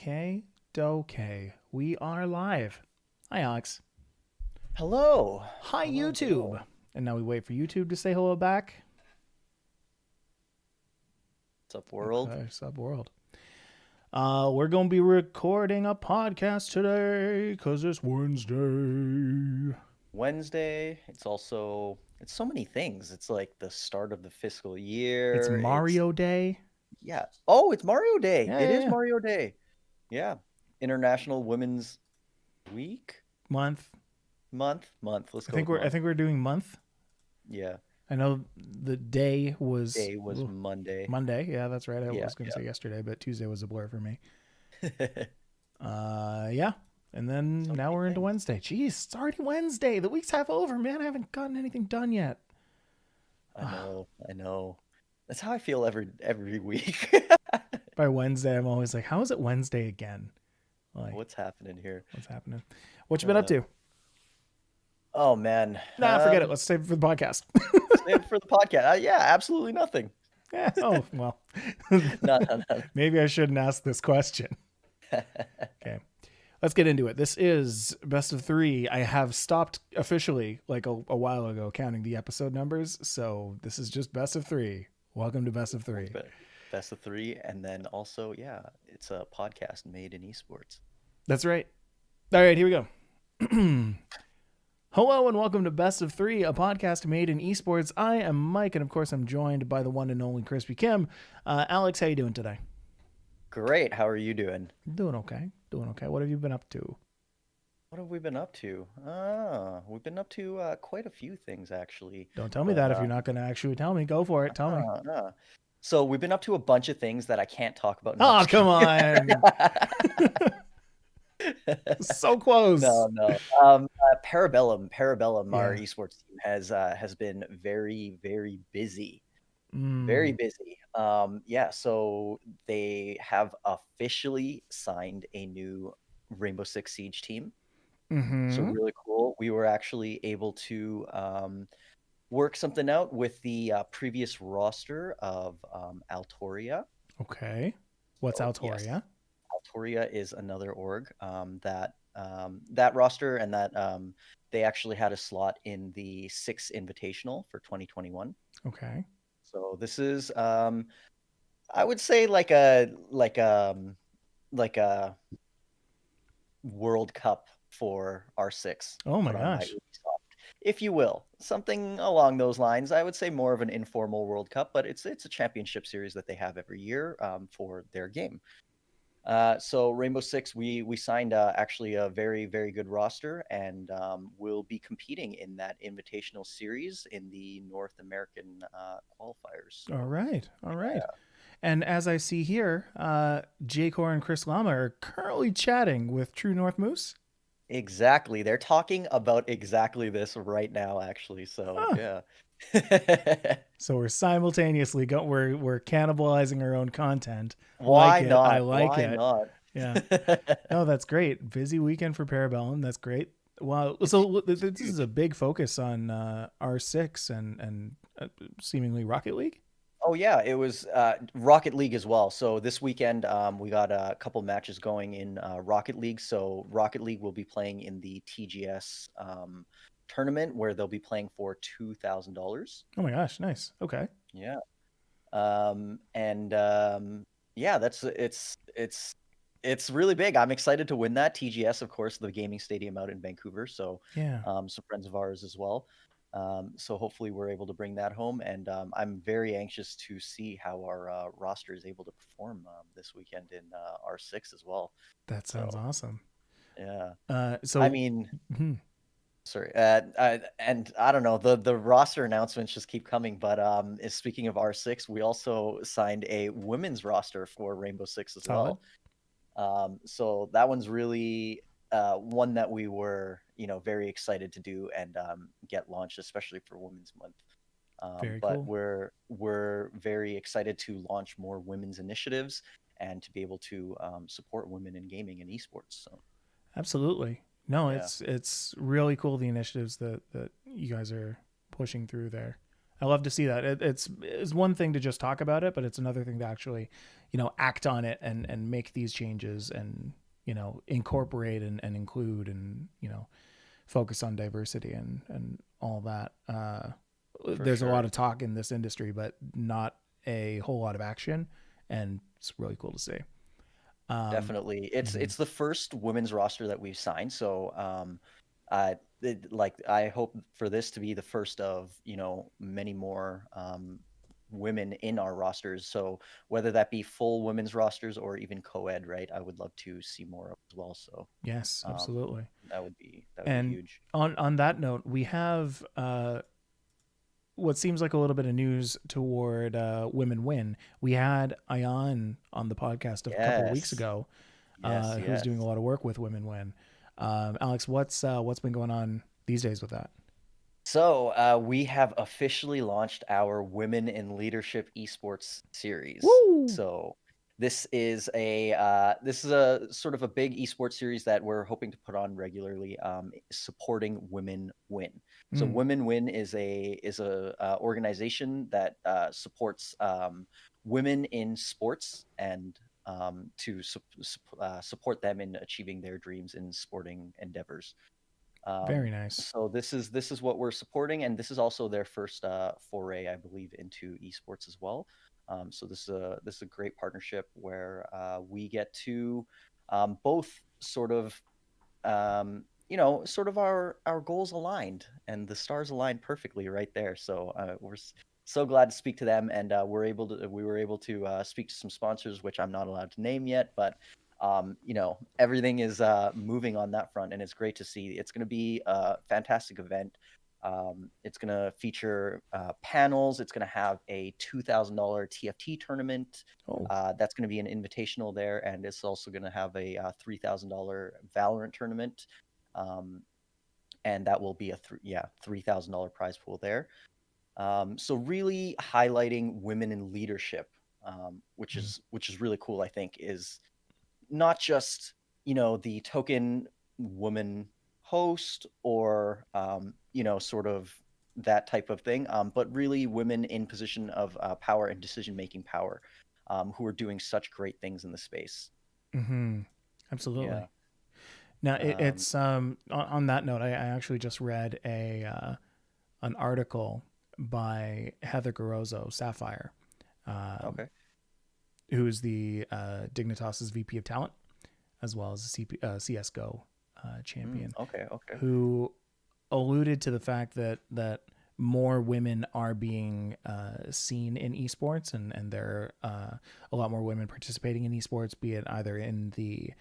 Okay, okay. We are live. Hi, Alex. Hello. Hi, Hello, YouTube. hello. And now we wait for YouTube to say hello back. What's up, world? Okay, sub world. We're gonna be recording a podcast today because it's Wednesday. Wednesday. It's so many things. It's like the start of the fiscal It's year. Mario Day. Yeah. Oh, it's Mario Day. Yeah, It yeah, is yeah. Mario Day. Yeah. International Women's Week? Month. Month. Let's I go think with we're I month. think we're doing month. Yeah. I know the day was Day was Monday. Monday. Yeah, that's right. I Yeah, was gonna say yesterday, but Tuesday was a blur for me. yeah. Yeah. And then So now many we're into things. Wednesday. Jeez, it's already Wednesday. The week's half over, man. I haven't gotten anything done yet. I know. I know. That's how I feel every week. By Wednesday, I'm always like, how is it Wednesday again? Like, What's happening here? what's happening? What you been up Uh, to? oh man. Nah, forget it. Let's save it for the podcast. Save it for the podcast. Yeah, absolutely nothing. Yeah. Oh, well. No, no, no. Maybe I shouldn't ask this question. Okay. Let's get into it. This is best of three. I have stopped officially like a while ago counting the episode numbers. So this is just best of three. Welcome to best of three. Best of three, and then also, yeah, it's a podcast made in esports. That's right. All right, here we go. Hello and welcome to Best of Three, a podcast made in esports. I am Mike, and of course, I'm joined by the one and only Crispy Kim. Alex, how you doing today? Great. How are you doing? Doing okay. Doing okay. What have you been up to? What have we been up to? We've been up to quite a few things actually. Don't tell me But that if you're not going to actually tell me. Go for it. Tell me. uh, uh. So we've been up to a bunch of things that I can't talk about. No, I'm Oh, just come kidding. on. So close. No, no. Parabellum, our Yeah. esports team has been very, very busy. Very Mm. busy. Yeah, so they have officially signed a new Rainbow Six Siege team. So Mm-hmm. really cool. We were actually able to work something out with the previous roster of Altoria. Okay. What's So yes, Altoria? Altoria is another org that roster, and that they actually had a slot in the Six Invitational for 2021. Okay. So this is I would say like a World Cup for R6 Oh my put on by gosh. Ubisoft, if you will. Something along those lines. I would say more of an informal World Cup, but it's a championship series that they have every year for their game. So Rainbow Six, we signed actually a very, very good roster, and we'll be competing in that invitational series in the North American qualifiers. All So right. All right. yeah. And as I see here, Jay Core and Chris Lama are currently chatting with True North Moose. Exactly. They're talking about exactly this right now, actually. So Huh. yeah. So we're simultaneously we're cannibalizing our own content. Like Why it. I not? like Why it. not? Yeah. No, that's great. Busy weekend for Parabellum. That's great. Wow. So this is a Huge. big focus on R6 and seemingly Rocket League. Oh yeah, it was Rocket League as well. So this weekend we got a couple matches going in Rocket League. So Rocket League will be playing in the TGS tournament where they'll be playing for $2,000. Oh my gosh, nice. Okay. Yeah. And yeah, it's really big. I'm excited to win that. TGS, of course, the gaming stadium out in Vancouver. So Yeah. some friends of ours as well. So hopefully we're able to bring that home, and I'm very anxious to see how our roster is able to perform this weekend in R6 as well. That sounds So awesome. yeah, I So mean, hmm, sorry, and I don't know, the roster announcements just keep coming, but speaking of R6, we also signed a women's roster for Rainbow Six as solid. well. So that one's really one that we were, very excited to do and get launched, especially for Women's Month. Very But cool. we're very excited to launch more women's initiatives and to be able to support women in gaming and esports. So Absolutely. No, yeah, it's really cool the initiatives that you guys are pushing through there. I love to see that. It's one thing to just talk about it, but it's another thing to actually, act on it and make these changes and, incorporate and include and, focus on diversity and all that. For There's a lot sure. of talk in this industry, but not a whole lot of action. And it's really cool to see. Definitely. It's Mhm. it's the first women's roster that we've signed. So like I hope for this to be the first of, many more women in our rosters. So whether that be full women's rosters or even co-ed, right? I would love to see more of as well. So Yes, um absolutely. that would be And huge. on that note, we have what seems like a little bit of news toward Women Win. We had Ayan on the podcast a couple of weeks Yes. ago, Yes, who's doing a yes. lot of work with Women Win. Alex, what's been going on these days with that? So, we have officially launched our Women in Leadership Esports series. Woo! So, this is a sort of a big esports series that we're hoping to put on regularly, supporting Women Win. So, Mm, Women Win is a organization that supports women in sports and to support them in achieving their dreams in sporting endeavors. very nice. So this is what we're supporting, and this is also their first foray, I believe, into esports as well. So this is a great partnership where we get to both sort of sort of our goals aligned and the stars aligned perfectly right there. So so glad to speak to them, and we were able to speak to some sponsors, which I'm not allowed to name yet, but everything is moving on that front, and it's great to see. It's going to be a fantastic event. It's going to feature panels. It's going to have a $2,000 TFT tournament. Oh, That's going to be an invitational there, and it's also going to have a $3,000 Valorant tournament, um, and that will be a $3,000 prize pool there. So really highlighting women in leadership, which mm, is really cool. I think is not just the token woman host or sort of that type of thing, but really women in position of power and decision making power, who are doing such great things in the space. mm-hmm. Absolutely. Yeah. Now Um, it's on that note, I actually just read a an article by Heather Garozzo Sapphire, um, okay. who is the Dignitas's VP of Talent, as well as a CS:GO champion, Okay. Okay. who alluded to the fact that more women are being seen in esports, and there are a lot more women participating in esports, be it either in the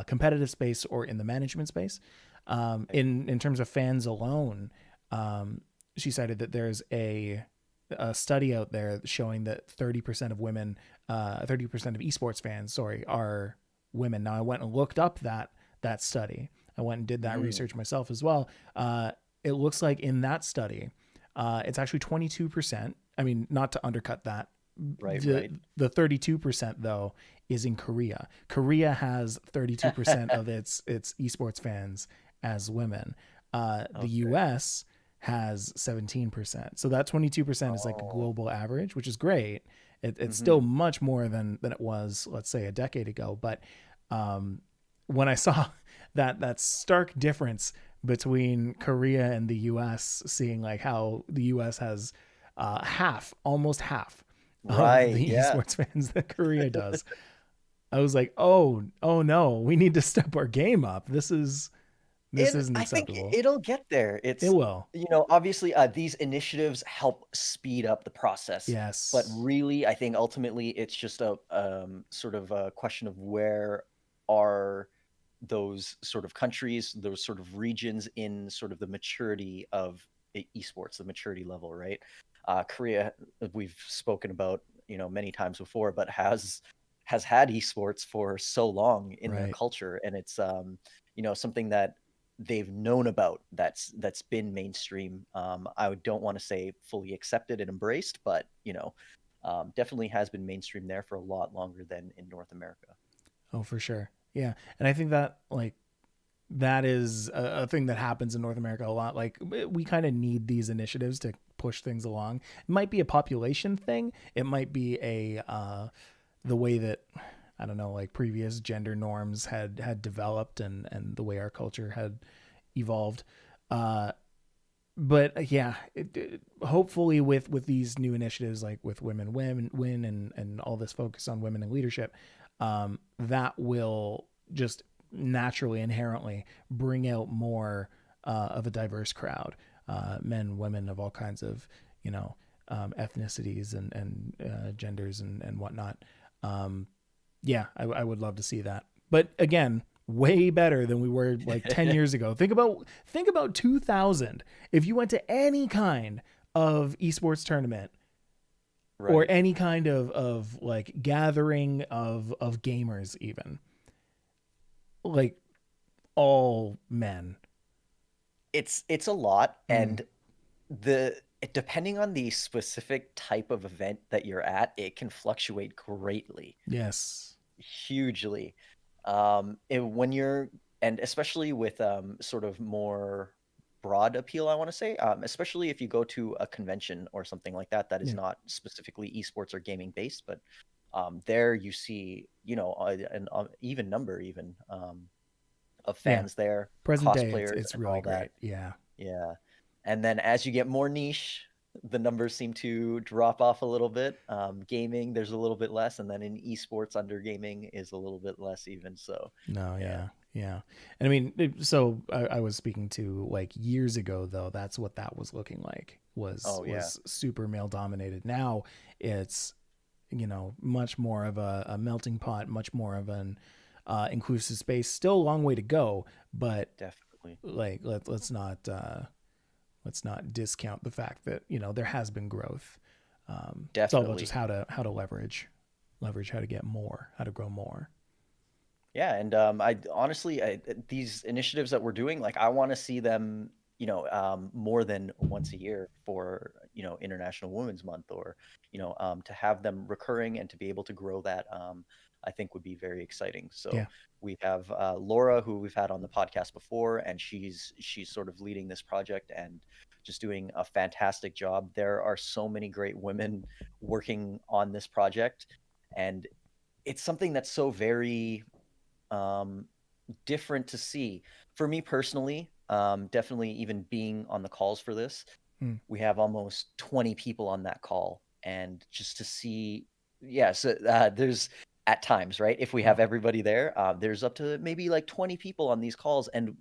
competitive space or in the management space. Right. In terms of fans alone, she cited that there's a study out there showing that 30% of women, 30% of esports fans, sorry, are women. Now I went and looked up that study. I went and did that Mm, research myself as well. It looks like in that study, it's actually 22%. I mean, not to undercut that. right. The Right. the 32% though is in Korea. Korea has 32% of its esports fans as women. The Okay. US has 17%. So that 22% is like a Oh. global average, which is great. It's still Mm-hmm. much more than it was, let's say, a decade ago. But um, when I saw that stark difference between Korea and the U.S., seeing like how the U.S. has almost half of Right. the Yeah. esports fans that Korea does, I was like, oh no, we need to step our game up. This isn't I think acceptable. it'll get there. It It's, will. obviously, these initiatives help speed up the process, but Yes. really, I think ultimately it's just a sort of a question of where are those sort of countries, those sort of regions in sort of the maturity of esports, the maturity level, right? Korea, we've spoken about, many times before, but has had esports for so long in their Right. culture, and it's something that they've known about that's been mainstream. I don't want to say fully accepted and embraced, but definitely has been mainstream there for a lot longer than in North America. Oh, for sure. Yeah. And I think that like that is a thing that happens in North America a lot. Like we kind of need these initiatives to push things along. It might be a population thing. It might be the way that, I don't know, like previous gender norms had developed and the way our culture had evolved. But yeah, hopefully with these new initiatives, like with women win and all this focus on women in leadership, that will just naturally, inherently bring out more of a diverse crowd, men, women of all kinds of, ethnicities and genders and whatnot. Yeah, I would love to see that. But again, way better than we were like 10 years ago. Think about 2000. If you went to any kind of esports tournament, Right. or any kind of like gathering of gamers, even like all men. It's a lot, and depending on the specific type of event that you're at, it can fluctuate greatly. Yes. Hugely. When you're, and especially with sort of more broad appeal, I want to say, especially if you go to a convention or something like that that is Yeah. not specifically esports or gaming based, but there you see, an even number even of fans there, Present day, cosplayers it's and really all great. that. Yeah. Yeah. And then as you get more niche, the numbers seem to drop off a little bit. Gaming, there's a little bit less, and then in esports, under gaming is a little bit less even. So, No, yeah. yeah. And I mean, so I was speaking to like years ago, though. That's what that was looking like, Oh, yeah. was super male dominated. Now it's, much more of a melting pot, much more of an inclusive space. Still a long way to go, but Definitely. like let's not discount the fact that there has been growth. It's all about Definitely. just how to leverage how to get more, how to grow more. Yeah, and I honestly, these initiatives that we're doing, like I want to see them, more than once a year for, International Women's Month, or, to have them recurring and to be able to grow that, I think would be very exciting. So Yeah. we have Laura, who we've had on the podcast before, and she's sort of leading this project and just doing a fantastic job. There are so many great women working on this project, and it's something that's so very um, different to see. For me personally, definitely even being on the calls for this, Mm. we have almost 20 people on that call. And just to see, yeah, so there's at times, right? If we have Wow. everybody there, there's up to maybe like 20 people on these calls. And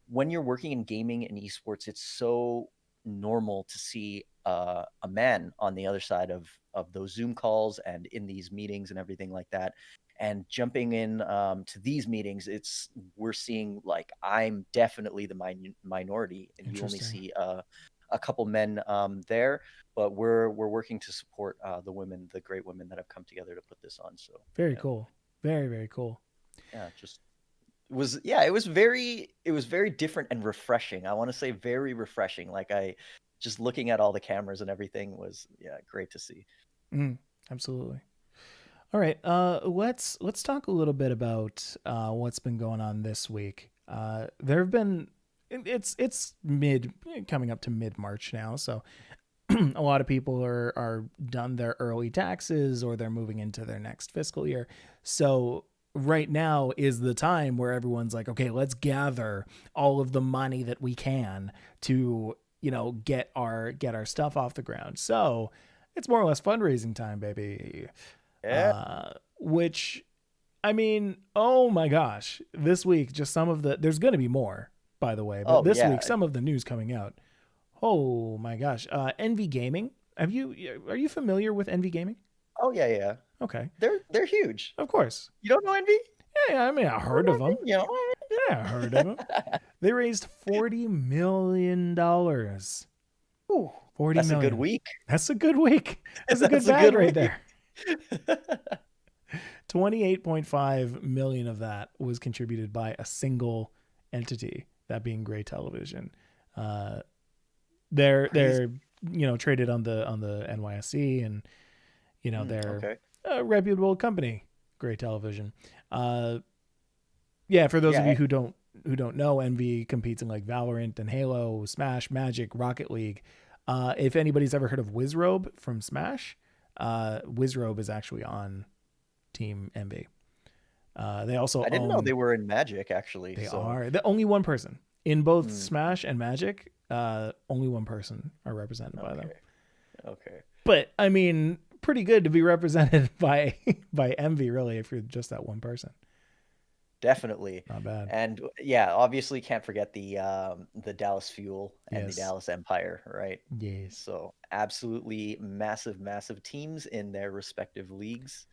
when you're working in gaming and esports, it's so normal to see a man on the other side of those Zoom calls and in these meetings and everything like that. And jumping in to these meetings, we're seeing like I'm definitely the minority, and you only Interesting. see a couple men there, but we're working to support the women, the great women that have come together to put this on. So Very yeah, cool. Very, very cool. just it was very different and refreshing. I want to say very refreshing. Like I just looking at all the cameras and everything was, yeah, great to see. Mm, absolutely. All right. Let's talk a little bit about what's been going on this week. There have been it's mid coming up to mid March now, so a lot of people are done their early taxes or they're moving into their next fiscal year. So right now is the time where everyone's like, okay, let's gather all of the money that we can to get our stuff off the ground. So it's more or less fundraising time, baby. Yeah. Which, I mean, oh my gosh, this week, just some of there's going to be more, by the way, but Oh this yeah. week, some of the news coming out. Oh my gosh. Envy Gaming. Are you familiar with Envy Gaming? Oh yeah. Yeah. Okay. They're huge. Of course. You don't know Envy? Yeah, I mean, I heard of them. You know? Yeah, I heard of them. They raised $40 million. Ooh, 40 that's a million. good week. That's a good week. That's a good That's a bag good right week. there. 28.5 million of that was contributed by a single entity, that being Gray Television. They're traded on the NYSE, and they're Okay. a reputable company, Gray Television. Yeah, for those of Yeah. you who don't know, Envy competes in like Valorant and Halo, Smash, Magic, Rocket League. If anybody's ever heard of Wizrobe from Smash, Wizrobe is actually on Team Envy. They also I didn't know own. they were in Magic actually. They So, are the only one person in both hmm, Smash and Magic. Only one person are represented by them. okay, okay. But I mean, pretty good to be represented by by Envy, really, if you're just that one person. Definitely. Not bad. And yeah, obviously can't forget the Dallas Fuel and the Yes. Dallas Empire, right? Yes. So absolutely massive, massive teams in their respective leagues.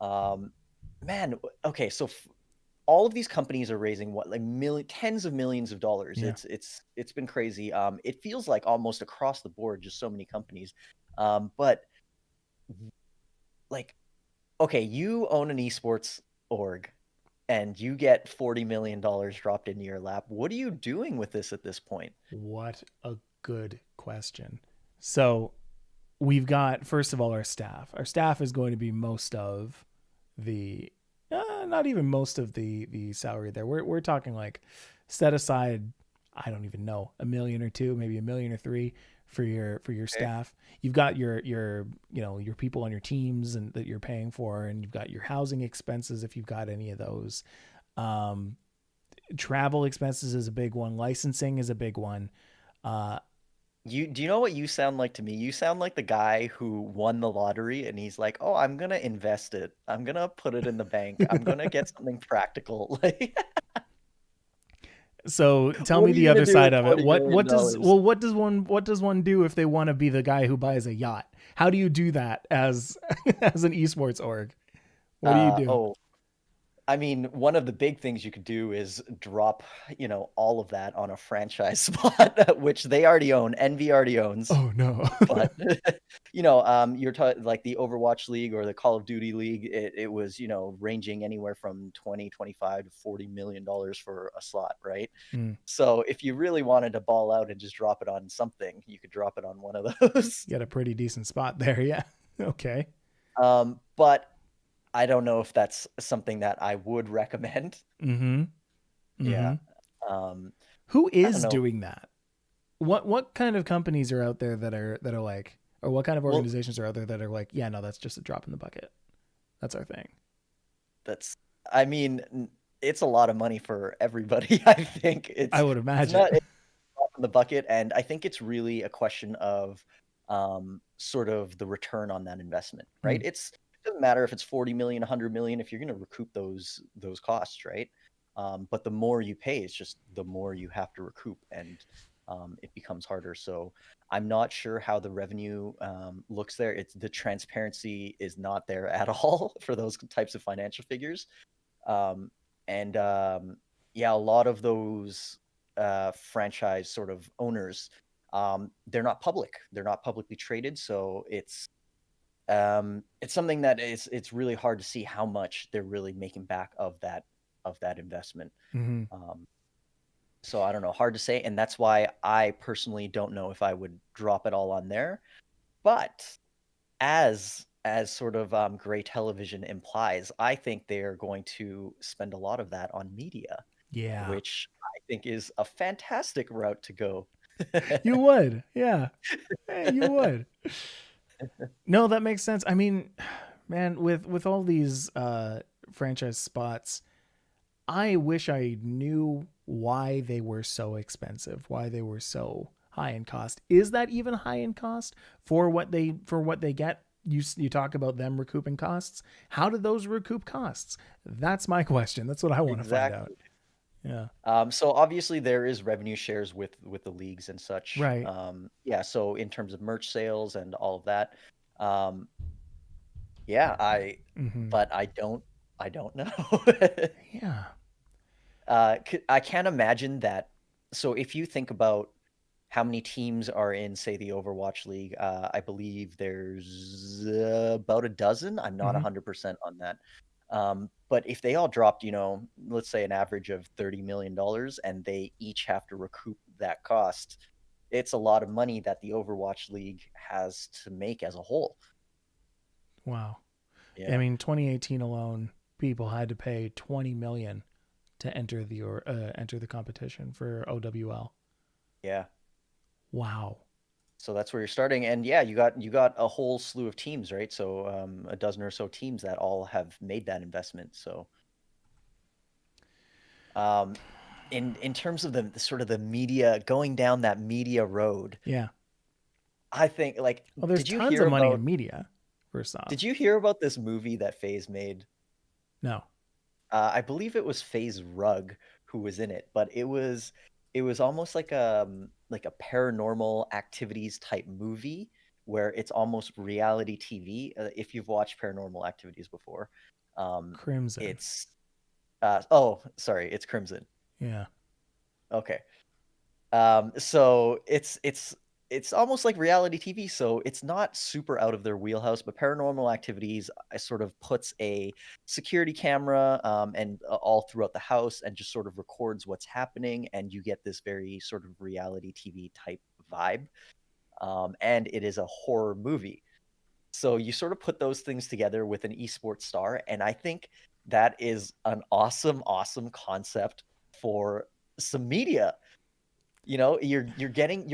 Um, man, okay, so all of these companies are raising what, like tens of millions of dollars. Yeah. It's been crazy. It feels like almost across the board, just so many companies. But like, okay, you own an esports org and you get $40 million dropped into your lap. What are you doing with this at this point? What a good question. So we've got, first of all, our staff. Our staff is going to be most of the, not even most of the salary there. We're talking like set aside, I don't even know, a million or two, maybe a million or three for your Okay. staff. You've got your your people on your teams and that you're paying for, and you've got your housing expenses if you've got any of those. Um, Travel expenses is a big one. Licensing is a big one. Uh, Do you know what you sound like to me? You sound like the guy who won the lottery and he's like, "Oh, I'm gonna invest it. I'm gonna put it in the bank. I'm gonna get something practical." Like, so tell what me are you the gonna other do with side of it. forty million What does dollars? well what does one do if they want to be the guy who buys a yacht? How do you do that as as an esports org? What do you do? Oh, I mean, one of the big things you could do is drop, all of that on a franchise spot, which they already own. Envy already owns. Oh no. But you're like the Overwatch League or the Call of Duty League. It was ranging anywhere from 20, 25 to $40 million for a slot, right? Hmm. So if you really wanted to ball out and just drop it on something, you could drop it on one of those. You got a pretty decent spot there, yeah. Okay. But I don't know if that's something that I would recommend. Mm-hmm. Mm-hmm. Yeah. Um, Who I don't is know. doing that? What kind of companies are out there that are like, or what kind of Well, organizations are out there that are like, yeah, no, that's just a drop in the bucket. That's our thing. that's I mean, it's a lot of money for everybody. I think I it's would it's imagine. not a drop in the bucket, and I think it's really a question of sort of the return on that investment, right? Mm, It doesn't matter if it's 40 million, 100 million, if you're going to recoup those costs, right? But the more you pay, it's just the more you have to recoup, and it becomes harder. So I'm not sure how the revenue looks there. It's the transparency is not there at all for those types of financial figures. Um, and yeah, a lot of those franchise sort of owners, they're not public. They're not publicly traded, so it's something that it's really hard to see how much they're really making back of that investment. mm-hmm. Um, so I don't know, hard to say, and that's why I personally don't know if I would drop it all on there. But as sort of gray television implies, I think they are going to spend a lot of that on media, Yeah. which I think is a fantastic route to go. You would. Yeah. You would. No, that makes sense. I mean, man, with all these franchise spots, I wish I knew why they were so expensive, why they were so high in cost. Is that even high in cost for what they get? You talk about them recouping costs. How do those recoup costs? That's my question. That's what I want to find out. Exactly. Yeah. So obviously there is revenue shares with the leagues and such. Right. Yeah, so in terms of merch sales and all of that, um, yeah, Mm-hmm. but I don't know. Yeah. I can't imagine that. So if you think about how many teams are in, say, the Overwatch League, I believe there's about a dozen. I'm not Mm-hmm. 100% on that. But if they all dropped, let's say an average of $30 million and they each have to recoup that cost, it's a lot of money that the Overwatch League has to make as a whole. Wow. I Yeah. mean, 2018 alone, people had to pay 20 million to enter the competition for OWL. Yeah. Wow. So that's where you're starting, and yeah, you got a whole slew of teams, right? So a dozen or so teams that all have made that investment. So um, in terms of the sort of the media going down that media road, Yeah. I think like Well, there's did you tons hear of money about in media, first off. this movie that FaZe made? No. I believe it was FaZe Rug who was in it, but it was almost like a paranormal activities type movie where it's almost reality TV. If you've watched Paranormal Activities before, Crimson. it's oh sorry, it's Crimson. Yeah. Okay, so it's almost like reality TV, so it's not super out of their wheelhouse, but Paranormal Activities sort of puts a security camera and all throughout the house and just sort of records what's happening, and you get this very sort of reality TV type vibe. And it is a horror movie. So you sort of put those things together with an esports star, and I think that is an awesome, awesome concept for some media. You know, you're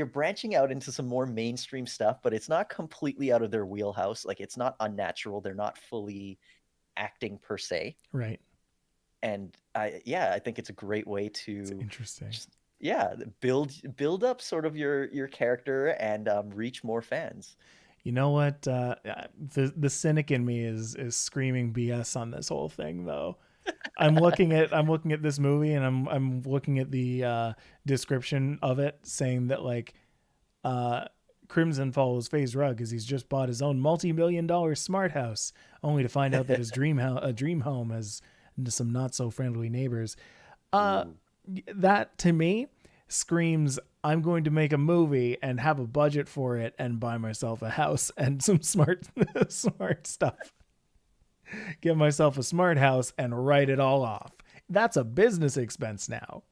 branching out into some more mainstream stuff, but it's not completely out of their wheelhouse. Like it's not unnatural. They're not fully acting per se. Right. And I think it's a great way It's to interesting. just yeah, build up sort of your character and reach more fans. You know what? The cynic in me is screaming BS on this whole thing, though. I'm looking at this movie, and I'm looking at the description of it, saying that like uh, Crimson follows FaZe Rug as he's just bought his own multi-million-dollar smart house, only to find out that his dream home has some not so friendly neighbors. Uh, Ooh. that to me screams I'm going to make a movie and have a budget for it and buy myself a house and some smart stuff. Get myself a smart house and write it all off. That's a business expense now.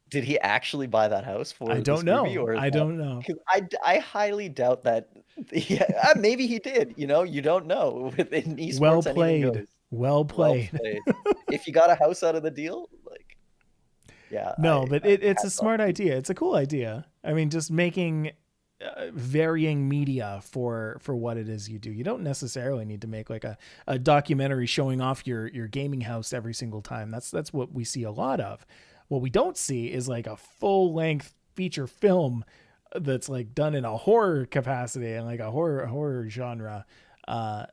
Did he actually buy that house I for don't this movie, know. or is I that don't know. because I highly doubt that. Yeah, maybe he did. You know, you don't know. Within Well esports, anything played. goes. Well Well played. played. If you got a house out of the deal, like, yeah, No, but it's a hats off smart to you. idea. It's a cool idea. I mean, just making varying media for what it is you do. You don't necessarily need to make like a documentary showing off your gaming house every single time. That's what we see a lot of. What we don't see is like a full length feature film that's like done in a horror capacity and like a horror genre. I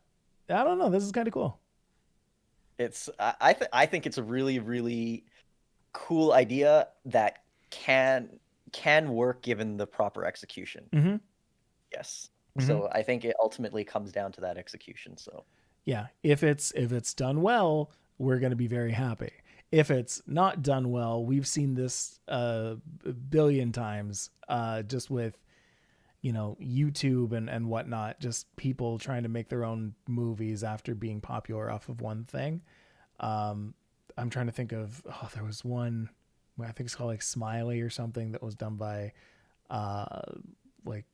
don't know. This is kind of cool. I think it's a really really cool idea that can work given the proper execution. Mm-hmm. Yes. Mm-hmm. So I think it ultimately comes down to that execution. So Yeah, if it's done well, we're going to be very happy. If it's not done well, we've seen this a billion times, just with YouTube and whatnot. Just people trying to make their own movies after being popular off of one thing. Um, I'm trying to think of there was one I think it's called like Smiley or something that was done by uh, like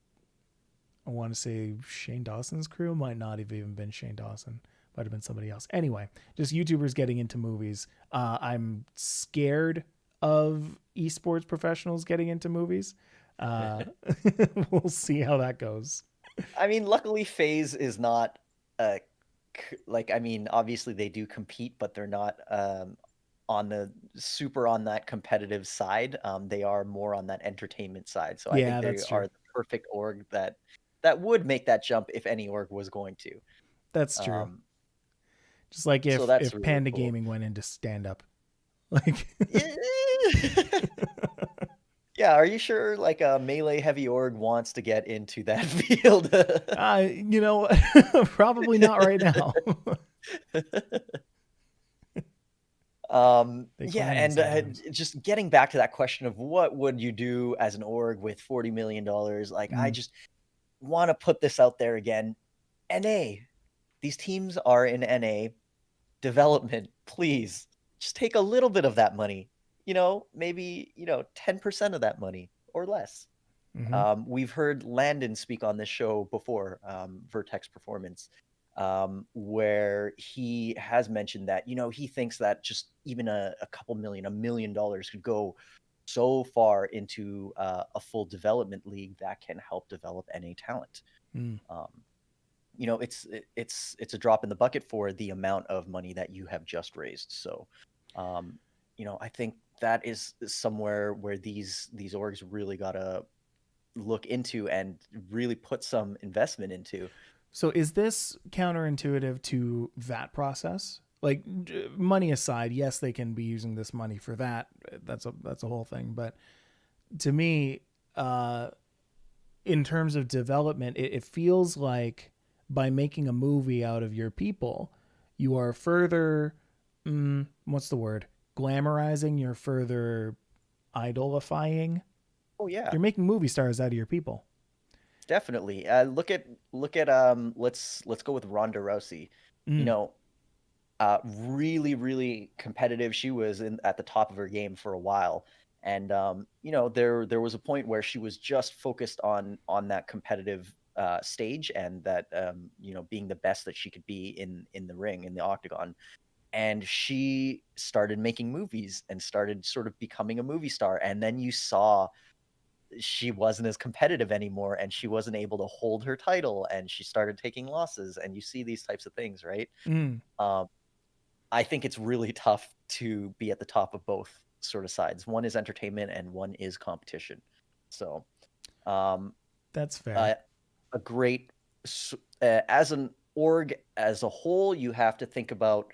I want to say Shane Dawson's crew. Might not have even been Shane Dawson. Might have been somebody else. Anyway, just YouTubers getting into movies. I'm scared of esports professionals getting into movies. Uh, we'll see how that goes. I mean, luckily FaZe is not like I mean, obviously they do compete, but they're not on the super on that competitive side. They are more on that entertainment side. So I think Yeah, they that's are true. the perfect org that would make that jump if any org was going to. That's true. Um, Just like so that's if really Panda cool. Gaming went into stand up, like Yeah, are you sure like a melee heavy org wants to get into that field? you know, probably not right now. They Yeah, clown me and sometimes. just getting back to that question of what would you do as an org with $40 million? Like, I Mm, just want to put this out there again. NA, these teams are in NA development. Please, just take a little bit of that money. You know, maybe 10% of that money or less. mm-hmm. We've heard Landon speak on this show before, Vertex Performance, where he has mentioned that, he thinks that just even a couple million, $1 million could go so far into a full development league that can help develop NA talent. Mm. Um, it's a drop in the bucket for the amount of money that you have just raised. So, um, I think that is somewhere where these orgs really gotta look into and really put some investment into. So is this counterintuitive to that process? Like, money aside, yes, they can be using this money for that. That's a whole thing. But to me, in terms of development, it feels like by making a movie out of your people, you are further, what's the word? Glamorizing, you're further idolifying. Oh yeah, You're making movie stars out of your people. definitely. Look at let's go with Ronda Rousey. You Mm, know, really really competitive. She was in at the top of her game for a while, and there was a point where she was just focused on that competitive stage and that being the best that she could be in the ring, in the octagon. And she started making movies and started sort of becoming a movie star, and then you saw she wasn't as competitive anymore and she wasn't able to hold her title and she started taking losses, and you see these types of things, right? mm, um, I think it's really tough to be at the top of both sort of sides. One is entertainment and one is competition. So, um, that's fair. uh, a great as an org as a whole, you have to think about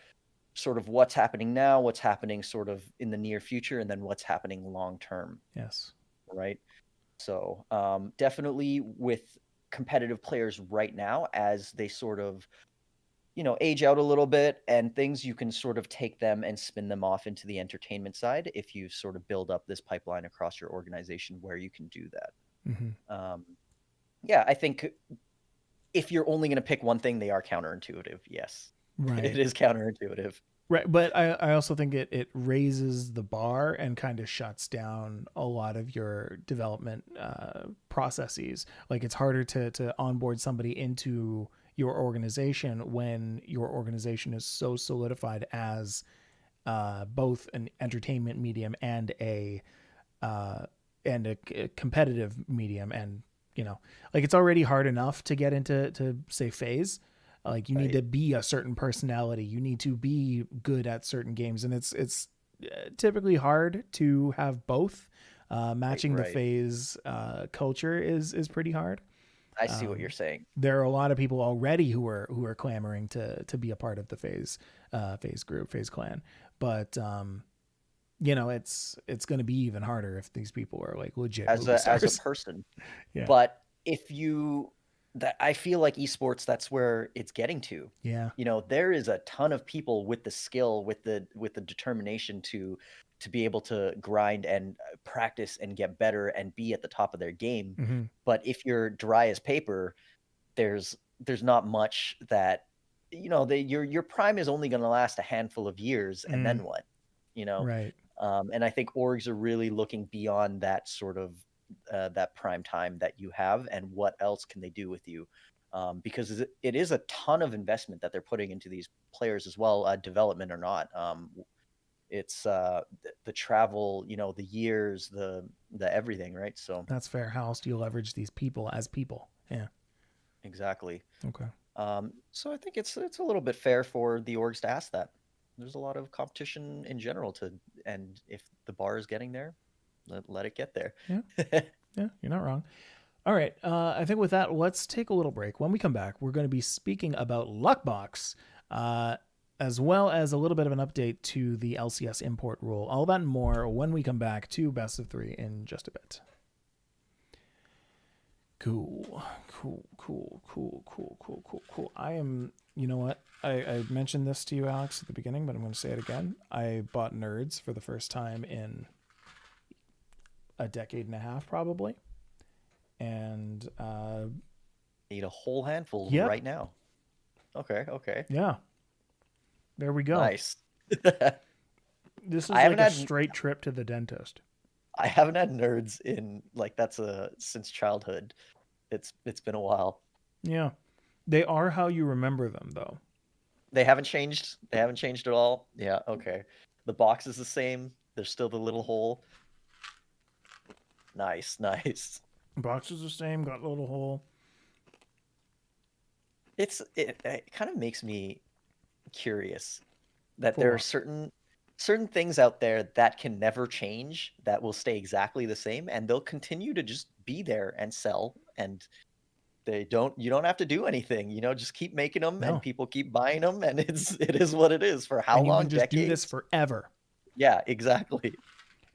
sort of what's happening now, what's happening sort of in the near future, and then what's happening long term, Yes. right? So, definitely with competitive players right now, as they sort of age out a little bit and things, you can sort of take them and spin them off into the entertainment side if you sort of build up this pipeline across your organization where you can do that. Mm-hmm. Yeah, I think if you're only going to pick one thing, they are counterintuitive. Yes, it Right. is counterintuitive. Right, but I also think it raises the bar and kind of shuts down a lot of your development processes. Like, it's harder to onboard somebody into your organization when your organization is so solidified as both an entertainment medium uh, and a competitive medium. And like, it's already hard enough to get into, to say, phase. Like, you need Right, to be a certain personality, you need to be good at certain games, and it's typically hard to have both. right, Matching the right. phase culture is pretty hard. I see what you're saying. There are a lot of people already who are clamoring to be a part of the phase group, phase clan. But it's going to be even harder if these people are like legit As movie a stars. person. Yeah. But if you that I feel like esports, that's where it's getting to. Yeah. There is a ton of people with the skill, with the determination to be able to grind and practice and get better and be at the top of their game. Mm-hmm. But if you're dry as paper, there's not much that your prime is only going to last a handful of years, and Mm, then what? You know, right. and I think orgs are really looking beyond that sort of that prime time that you have, and what else can they do with you? Because it is a ton of investment that they're putting into these players as well, development or not. It's the travel, the years, the everything, right? So That's fair. How else do you leverage these people as people? Yeah. exactly. Okay. So I think it's a little bit fair for the orgs to ask that. There's a lot of competition in general and if the bar is getting there, let it get there. Yeah. Yeah. You're not wrong. All right. I think with that, let's take a little break. When we come back, we're going to be speaking about Luckbox, uh, as well as a little bit of an update to the LCS import rule. All that and more when we come back to Best of Three in just a bit. Cool. Cool. I am, you know what? I mentioned this to you, Alex, at the beginning, but I'm going to say it again. I bought Nerds for the first time in a decade and a half, probably. And Need a whole handful yep, right now. Okay, okay. yeah, there we go. Nice. This I is haven't like a had straight trip to the dentist. I haven't had nerds in like that's a since childhood. It's been a while. Yeah, they are how you remember them, though. They haven't changed. They haven't changed at all. Yeah, okay. The box is the same. There's still the little hole. Nice, nice. Box is the same, got a little hole. It kind of makes me curious that there are For certain things out there that can never change, that will stay exactly the same, and they'll continue to just be there and sell, and you don't have to do anything, just keep making them and no. people keep buying them, and it is what it is. For how And you can long? just do this Decades? forever. Yeah, exactly.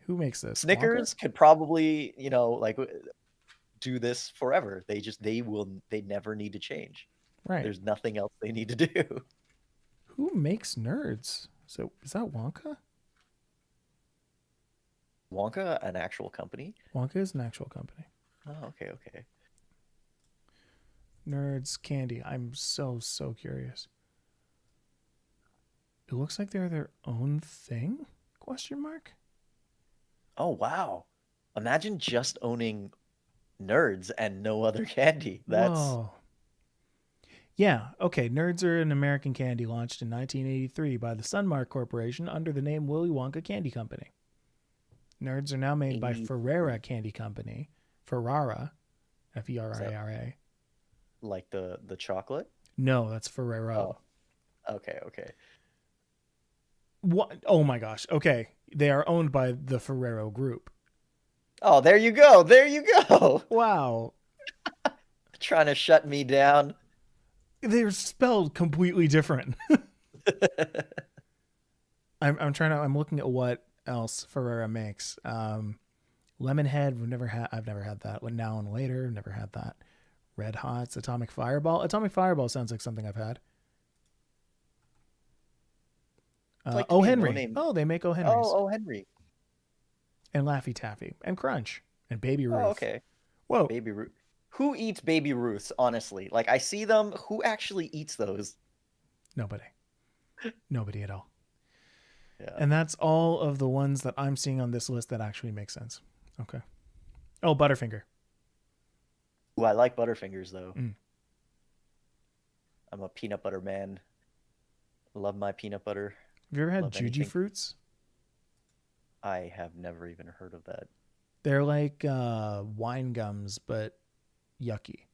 Who makes this? Wonka? Snickers could probably, like do this forever. They never need to change. Right. There's nothing else they need to do. Who makes Nerds? So is that Wonka? Wonka, an actual company? Wonka is an actual company. Oh, okay. Nerds candy. I'm so curious. It looks like they're their own thing? Question mark? Oh, wow. Imagine just owning Nerds and no other candy. Whoa. Yeah, okay. Nerds are an American candy launched in 1983 by the Sunmark Corporation under the name Willy Wonka Candy Company. Nerds are now made by Ferrara Candy Company. Ferrara, F-E-R-R-A-R-A. Like the chocolate? No, that's Ferrero. Oh, okay. What? Oh my gosh. Okay. They are owned by the Ferrero Group. Oh, there you go. Wow. Trying to shut me down. They're spelled completely different. I'm looking at what else Ferrera makes. Lemonhead, I've never had that. Now and Later, never had that. Red Hots, Atomic Fireball. Atomic Fireball sounds like something I've had. Like O. Henry. Oh, they make O. Henry's. Oh, Henry. And Laffy Taffy. And Crunch. And Baby Ruth. Oh, okay. Whoa. Baby Ruth. Who eats Baby Ruths, honestly? Like, I see them. Who actually eats those? Nobody. Nobody at all. Yeah. And that's all of the ones that I'm seeing on this list that actually make sense. Okay. Oh, Butterfinger. Ooh, I like Butterfingers, though. Mm. I'm a peanut butter man. Love my peanut butter. Have you ever had Juji Fruits? I have never even heard of that. They're like wine gums, but yucky.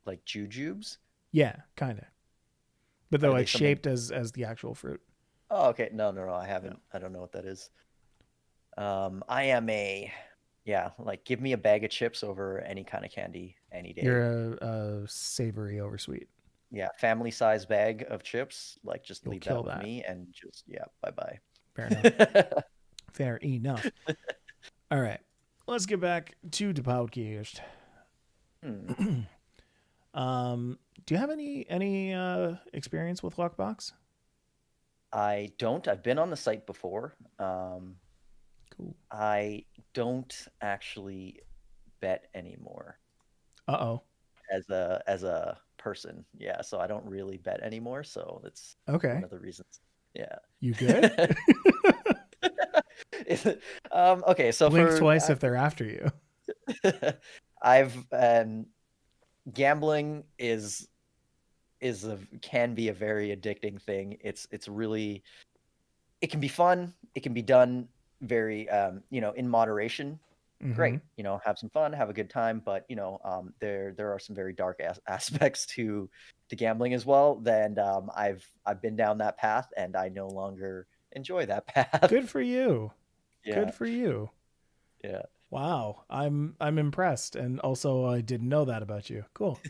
Like jujubes? Yeah, kind of. But they're like shaped as the actual fruit. Oh, okay. No, I haven't. No. I don't know what that is. I am like give me a bag of chips over any kind of candy any day. You're a savory over sweet. Yeah, family size bag of chips. Like just You'll leave that with me and just bye. Fair enough. Fair enough. All right, let's get back to the podcast. Do you have any experience with Lockbox? I don't. I've been on the site before. Cool. I don't actually bet anymore. Uh-oh. As a person, yeah. So I don't really bet anymore. So that's okay. One of the reasons. Yeah. You good? Okay. So blink twice if they're after you. Gambling can be a very addicting thing. It's really, it can be fun. It can be done very in moderation. Mm-hmm. Great, have some fun, have a good time, but there are some very dark aspects to gambling as well. Then I've been down that path and I no longer enjoy that path. Good for you. Yeah. Good for you. Yeah. Wow, I'm impressed, and also I didn't know that about you. Cool.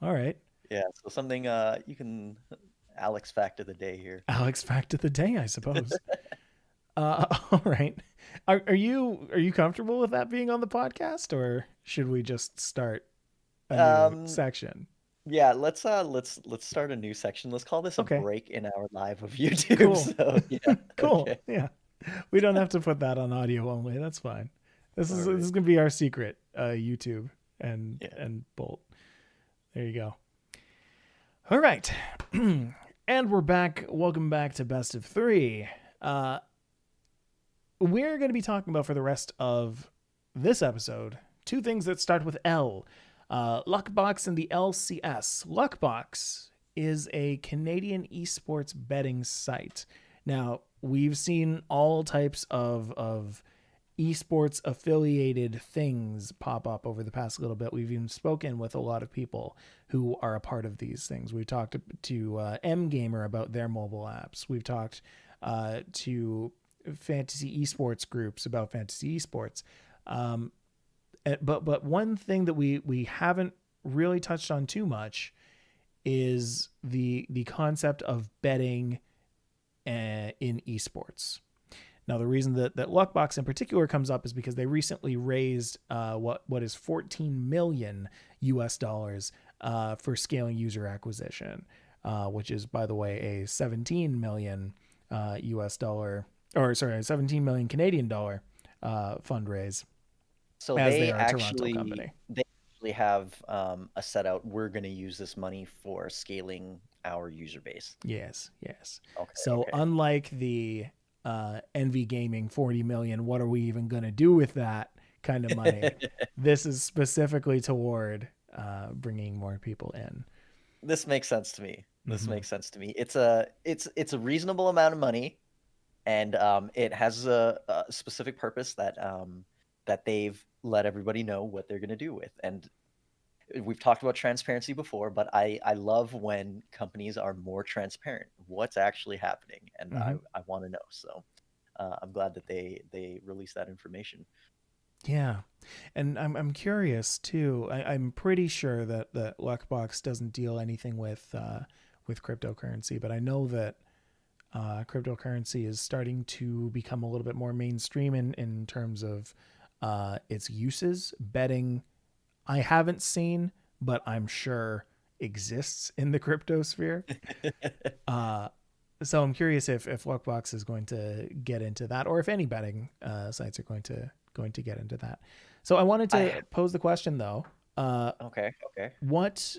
All right. Yeah, so something you can Alex fact of the day here. Alex fact of the day, I suppose. All right. Are you comfortable with that being on the podcast, or should we just start a new section? Yeah, let's start a new section. Let's call this a break in our live of YouTube. Cool. So, yeah. Cool. Okay. Yeah. We don't have to put that on audio only. That's fine. This is gonna be our secret YouTube and Bolt. There you go. All right. And we're back. Welcome back to Best of 3. We're going to be talking about, for the rest of this episode, two things that start with L. Luckbox and the LCS. Luckbox is a Canadian esports betting site. Now, we've seen all types of esports affiliated things pop up over the past little bit. We've even spoken with a lot of people who are a part of these things. We talked to M Gamer about their mobile apps. We've talked to fantasy esports groups about fantasy esports. But one thing that we haven't really touched on too much is the concept of betting in esports. Now, the reason that Luckbox in particular comes up is because they recently raised what is $14 million US dollars for scaling user acquisition, which is, by the way, a 17 million US dollar, or sorry, 17 million Canadian dollar fundraise. So As they are a Toronto company. They actually have a set out. We're going to use this money for scaling our user base. Yes, yes. Okay. So unlike the Envy Gaming 40 million, what are we even going to do with that kind of money? This is specifically toward bringing more people in. This makes sense to me. Makes sense to me. It's a reasonable amount of money, and it has a specific purpose that that they've let everybody know what they're going to do with. And we've talked about transparency before, but I love when companies are more transparent. What's actually happening, and I want to know. So I'm glad that they released that information. Yeah, and I'm curious too. I'm pretty sure that Luckbox doesn't deal anything with cryptocurrency, but I know that cryptocurrency is starting to become a little bit more mainstream in terms of its uses. Betting, I haven't seen, but I'm sure exists in the crypto sphere. So I'm curious if Luckbox is going to get into that, or if any betting sites are going to get into that. So I wanted to pose the question though. Okay. What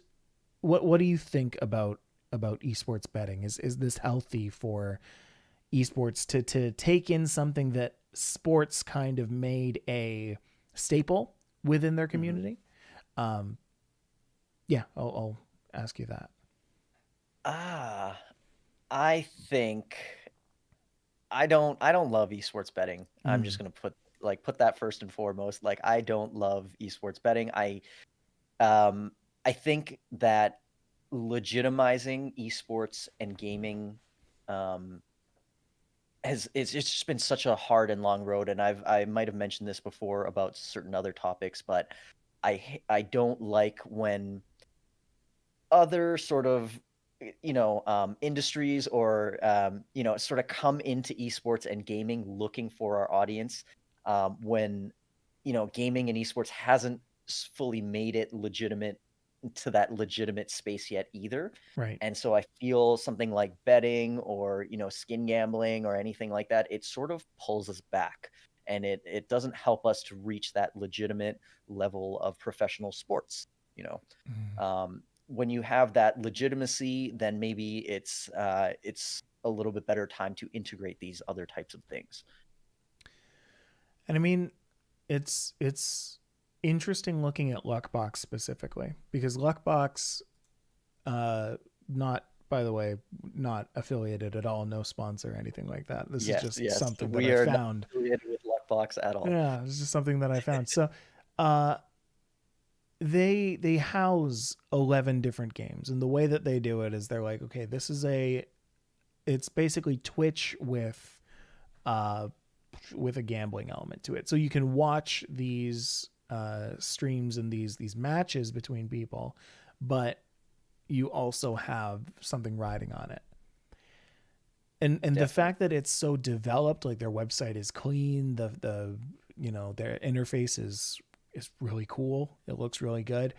do you think about esports betting? Is this healthy for esports to take in something that sports kind of made a staple within their community? Yeah, I'll ask you that. I think I don't love esports betting. I'm just gonna put that first and foremost. Like, I don't love esports betting. I think that legitimizing esports and gaming it's just been such a hard and long road. And I might have mentioned this before about certain other topics, but I don't like when other sort of industries or sort of come into esports and gaming looking for our audience when gaming and esports hasn't fully made it legitimate to that legitimate space yet either. Right. And so I feel something like betting or skin gambling or anything like that, it sort of pulls us back, and it doesn't help us to reach that legitimate level of professional sports. When you have that legitimacy, then maybe it's a little bit better time to integrate these other types of things. And I mean, it's interesting looking at Luckbox specifically, because Luckbox, not, by the way, not affiliated at all, no sponsor or anything like that. This is just something that I found. We are not affiliated with Luckbox at all. Yeah, it's just something that I found. So, they house 11 different games, and the way that they do it is they're like, okay, it's basically Twitch with a gambling element to it. So you can watch these streams and these matches between people, but you also have something riding on it. And the fact that it's so developed, like their website is clean, the their interface is really cool. It looks really good.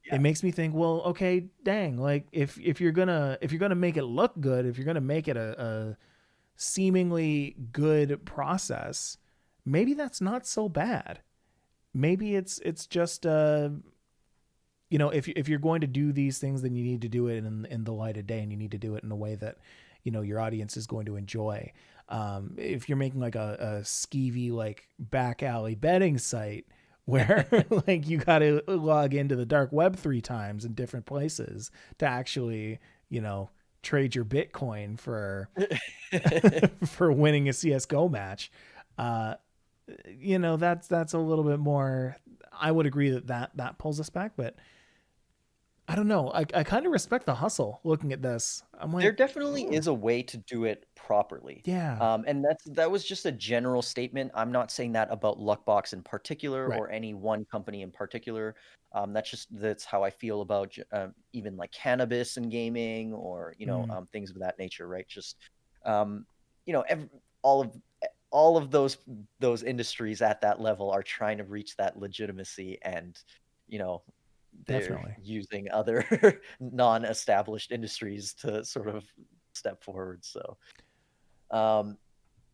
Yeah. It makes me think, well, okay, dang, like if you're gonna make it look good, if you're gonna make it a seemingly good process, maybe that's not so bad. Maybe it's just if you're going to do these things, then you need to do it in the light of day, and you need to do it in a way that your audience is going to enjoy. If you're making like a skeevy like back alley betting site where like you got to log into the dark web 3 times in different places to actually trade your Bitcoin for for winning a CS:GO match, that's a little bit more. I would agree that pulls us back, but I don't know. I kind of respect the hustle looking at this. I'm There like, definitely is a way to do it properly. yeah, And that was just a general statement. I'm not saying that about Luckbox in particular right. or any one company in particular. That's how I feel about even like cannabis and gaming or Mm, things of that nature, right? Just um, ev all of all of those industries at that level are trying to reach that legitimacy, and you know they're definitely. using other non-established industries to sort of step forward. So, um,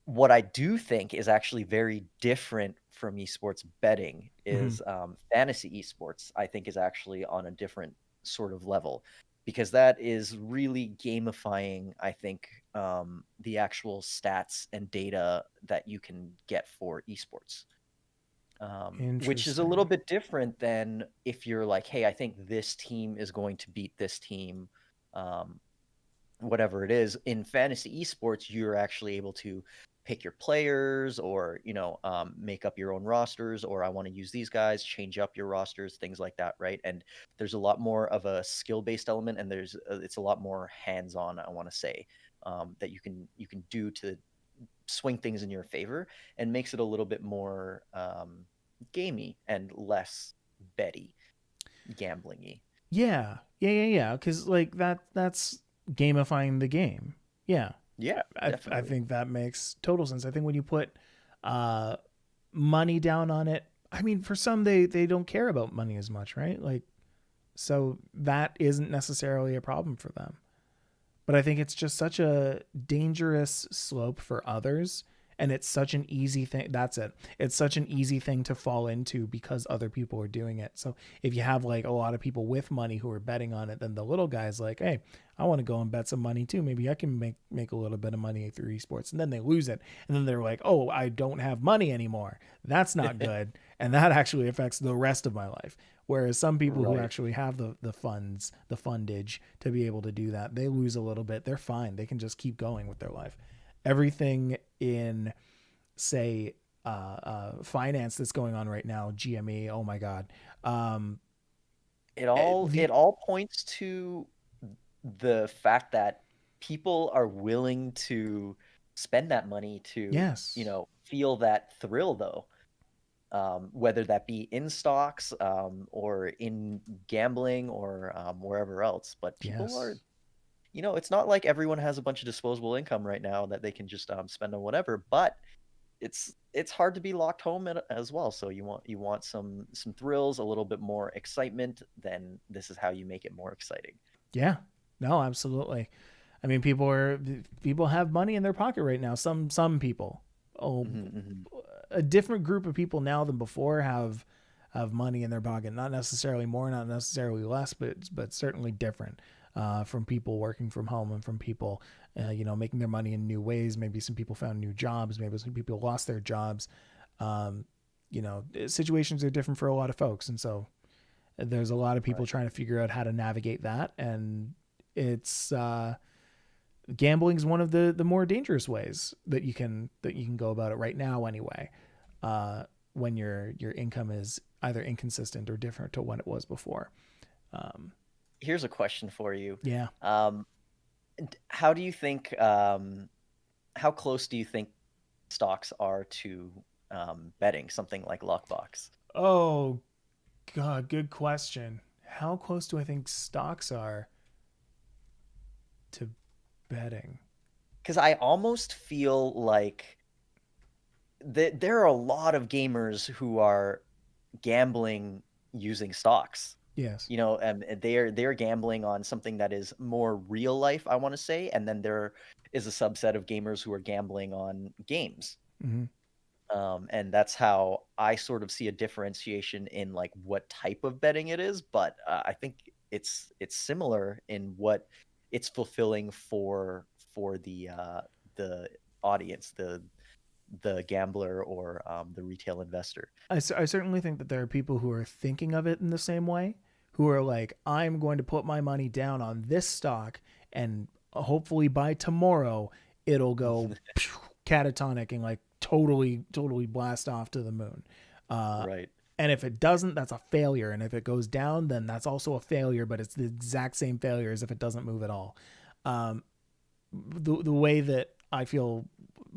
what I do think is actually very different from esports betting Hmm. is fantasy esports. I think is actually on a different sort of level because that is really gamifying. I think the actual stats and data that you can get for esports, which is a little Interesting. bit different than if you're like, hey, I think this team is going to beat this team, um, whatever it is. In fantasy esports, you're actually able to pick your players or, make up your own rosters, or I want to use these guys, change up your rosters, things like that, right? And there's a lot more of a skill based element, and it's a lot more hands on, I want to say. That you can do to swing things in your favor and makes it a little bit more gamey and less betty, gamblingy. Yeah. Because like that's gamifying the game. Yeah, Yeah, I definitely. think that makes total sense. I think when you put uh, money down on it, I mean, for some they don't care about money as much, right? Like, so that isn't necessarily a problem for them. But I think it's just such a dangerous slope for others. And it's such an easy thing. That's it. It's such an easy thing to fall into because other people are doing it. So if you have like a lot of people with money who are betting on it, then the little guy's like, hey, I want to go and bet some money too. Maybe I can make a little bit of money through esports. And then they lose it. And then they're like, oh, I don't have money anymore. That's not good. And that actually affects the rest of my life. Whereas some people who Right. actually have the funds, the fundage to be able to do that, they lose a little bit. They're fine. They can just keep going with their life. Everything in, say, finance that's going on right now, GME, oh my God. Um, It all the it all points to the fact that people are willing to spend that money to, Yes, feel that thrill though. Whether that be in stocks, or in gambling or wherever else. But people are, yes. it's not like everyone has a bunch of disposable income right now that they can just spend on whatever. But it's hard to be locked home as well. So you want some thrills, a little bit more excitement. Then this is how you make it more exciting. Yeah. No, absolutely. I mean, people have money in their pocket right now. Some people. Oh, Hmm, hmm. a different group of people now than before have money in their pocket. Not necessarily more, not necessarily less, but certainly different. From people working from home and from people, making their money in new ways. Maybe some people found new jobs. Maybe some people lost their jobs. Um, situations are different for a lot of folks, and so there's a lot of people Right. trying to figure out how to navigate that. And it's gambling is one of the more dangerous ways that you can go about it right now. Anyway, when your income is either inconsistent or different to what it was before. Um, Here's a question for you. yeah. Um, how do you think? How close do you think stocks are to betting something like Lockbox? Oh God, good question. How close do I think stocks are to betting? Because I almost feel like there are a lot of gamers who are gambling using stocks. Yes. They're gambling on something that is more real life, I want to say, and then there is a subset of gamers who are gambling on games. Mm-hmm. And that's how I sort of see a differentiation in like what type of betting it is. But I think it's similar in what it's fulfilling for the audience, the gambler or the retail investor. I certainly think that there are people who are thinking of it in the same way, who are like, I'm going to put my money down on this stock, and hopefully by tomorrow it'll go catatonic and like totally blast off to the moon. Uh, Right. and if it doesn't, that's a failure. And if it goes down, then that's also a failure, but it's the exact same failure as if it doesn't move at all. Um, the way that I feel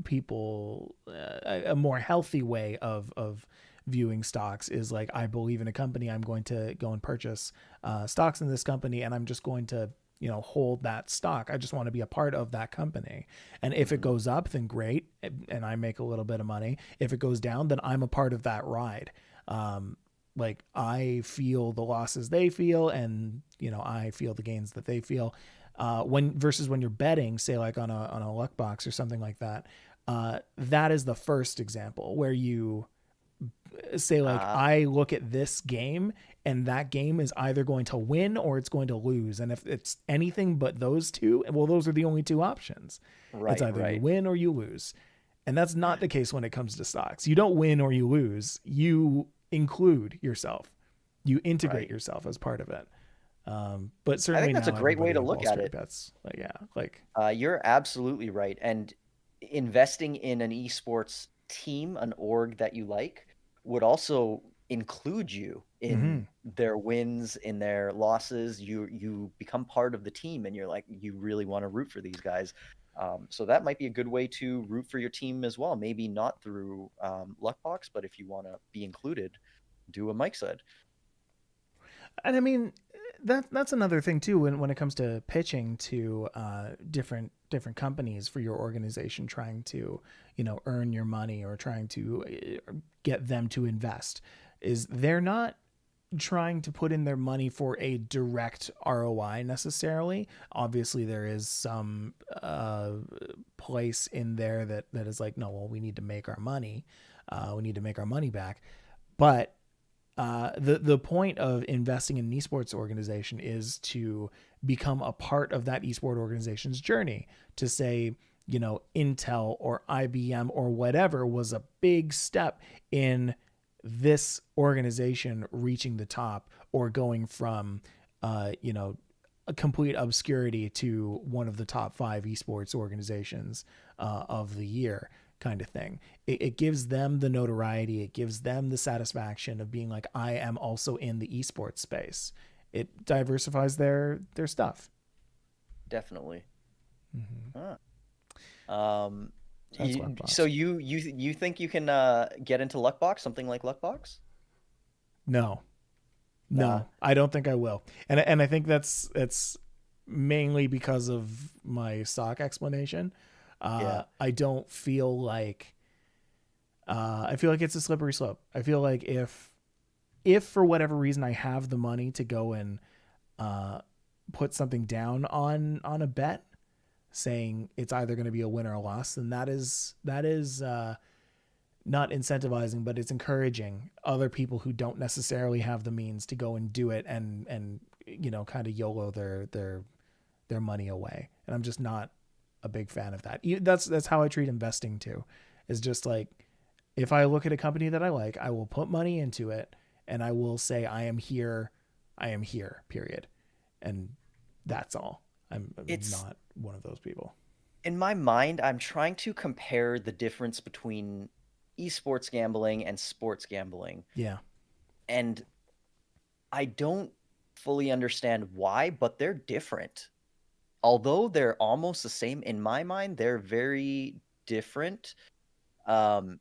people a more healthy way of viewing stocks is like, I believe in a company, I'm going to go and purchase stocks in this company, and I'm just going to hold that stock. I just want to be a part of that company, and if it Hmm. goes up, then great, and I make a little bit of money. If it goes down, then I'm a part of that ride. Like, I feel the losses they feel, and I feel the gains that they feel. When you're betting, say like on a luck box or something like that, that is the first example where you say like, Uh, I look at this game, and that game is either going to win or it's going to lose, and if it's anything but those two, well, those are the only two options. It's right, either you right, win or you lose, and that's not the case when it comes to stocks. You don't win or you lose. You include yourself. You integrate right. yourself as part of it. But I think certainly that's a now great way to everybody Wall look at Street it. bets. Like, yeah, like, You're absolutely right. And investing in an esports team, an org that you like, would also include you in mm-hmm. their wins, in their losses. You become part of the team, and you're like, you really want to root for these guys. So that might be a good way to root for your team as well. Maybe not through Luckbox, but if you want to be included, do what Mike said. And I mean, that's another thing too when it comes to pitching to different companies for your organization, trying to earn your money or trying to get them to invest, is they're not trying to put in their money for a direct ROI necessarily. Obviously, there is some place in there that is like, no, well, we need to make our money. We need to make our money back. But the point of investing in an esports organization is to become a part of that esport organization's journey. To say, Intel or IBM or whatever was a big step in this organization reaching the top, or going from, a complete obscurity to one of the top five esports organizations of the year, kind of thing. It gives them the notoriety. It gives them the satisfaction of being like, I am also in the esports space. It diversifies their stuff. Definitely. Mm-hmm. Huh. Um, So that's so Luckbox. you think you can get into Luckbox, something like Luckbox? No, Nah. no, I don't think I will. And I think that's mainly because of my stock explanation. Yeah. I don't feel like I feel like it's a slippery slope. I feel like if for whatever reason I have the money to go and uh, put something down on a bet, saying it's either going to be a win or a loss, then that is not incentivizing, but it's encouraging other people who don't necessarily have the means to go and do it, and kind of YOLO their money away. And I'm just not a big fan of that. That's how I treat investing too. Is just like, if I look at a company that I like, I will put money into it, and I will say, I am here, period. And that's all. I'm It's not one of those people. in my mind, I'm trying to compare the difference between esports gambling and sports gambling. Yeah. And I don't fully understand why, but they're different. Although they're almost the same in my mind, they're very different. Um,